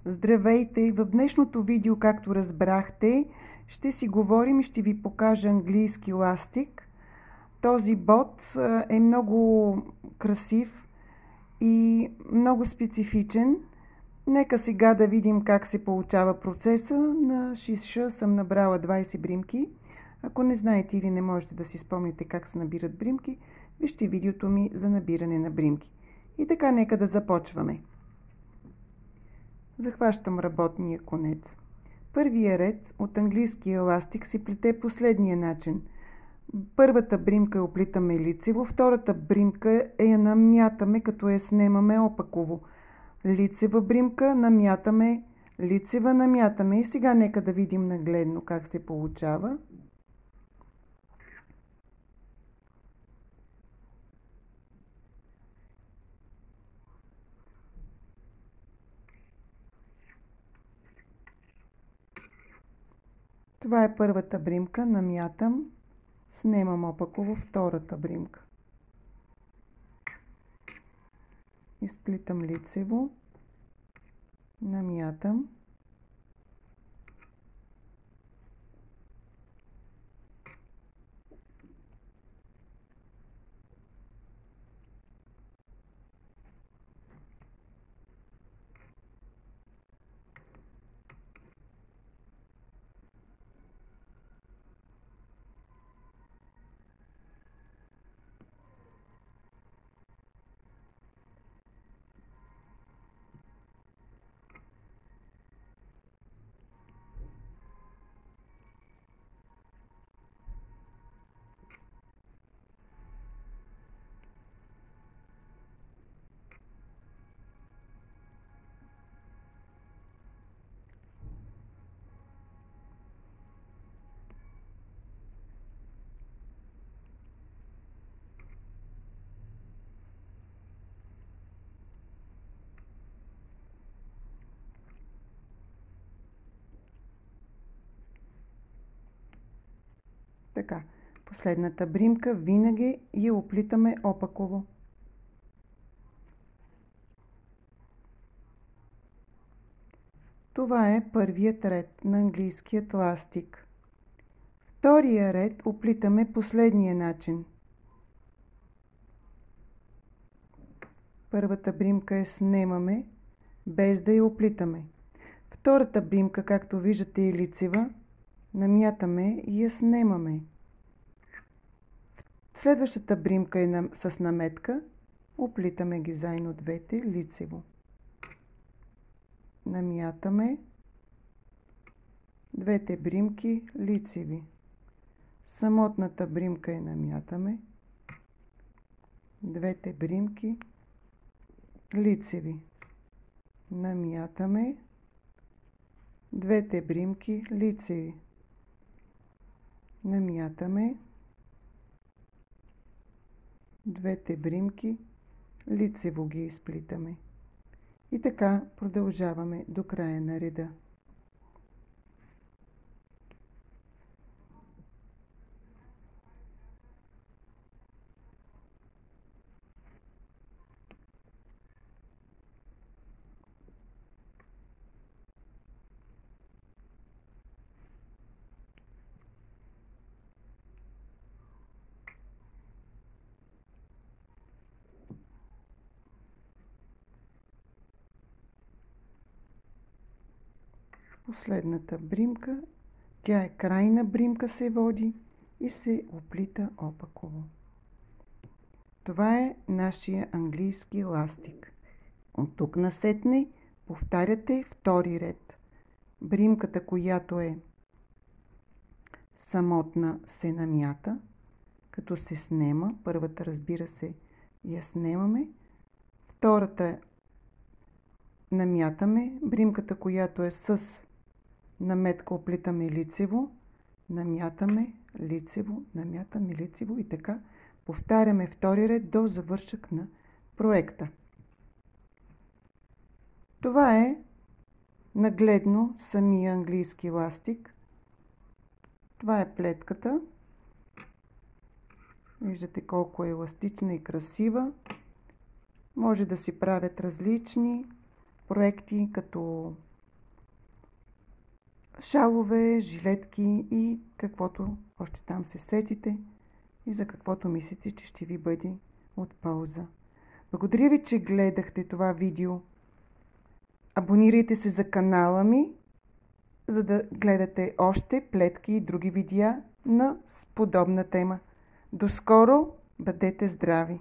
Здравейте! В днешното видео, както разбрахте, ще си говорим и ще ви покажа английски ластик. Този бот е много красив и много специфичен. Нека сега да видим как се получава процеса. На шиша съм набрала 20 бримки. Ако не знаете или не можете да си спомните как се набират бримки, вижте видеото ми за набиране на бримки. И така, нека да започваме. Захващам работния конец. Първия ред от английския еластик се плете последния начин. Първата бримка я оплитаме лицево, втората бримка я намятаме, като я снемаме опаково. Лицева бримка, намятаме, лицева, намятаме. И сега нека да видим нагледно как се получава. Това е първата бримка, намятам, снемам опаково втората бримка. Изплитам лицево, намятам, така. Последната бримка винаги я оплитаме опаково. Това е първият ред на английският ластик. Втория ред оплитаме последния начин. Първата бримка я снемаме, без да я оплитаме. Втората бримка, както виждате, е лицева. Намятаме и я снемаме. Следващата бримка е с наметка. Оплитаме ги заедно двете лицево. Намятаме двете бримки лицеви. Самотната бримка я намятаме. Двете бримки лицеви. Намятаме двете бримки лицеви. Намятаме двете бримки лицево ги изплитаме. И така продължаваме до края на реда. Последната бримка, тя е крайна бримка, се води и се оплита опаково. Това е нашия английски ластик. От тук насетне повтаряте втори ред. Бримката, която е самотна, се намята, като се снема. Първата, разбира се, я снемаме. Втората намятаме. Бримката, която е с наметка, оплитаме лицево, намятаме лицево, намятаме лицево и така повтаряме втори ред до завършък на проекта. Това е нагледно самия английски ластик. Това е плетката. Виждате колко е еластична и красива. Може да си правят различни проекти, като шалове, жилетки и каквото още там се сетите и за каквото мислите, че ще ви бъде от полза. Благодаря ви, че гледахте това видео. Абонирайте се за канала ми, за да гледате още плетки и други видеа с подобна тема. До скоро! Бъдете здрави!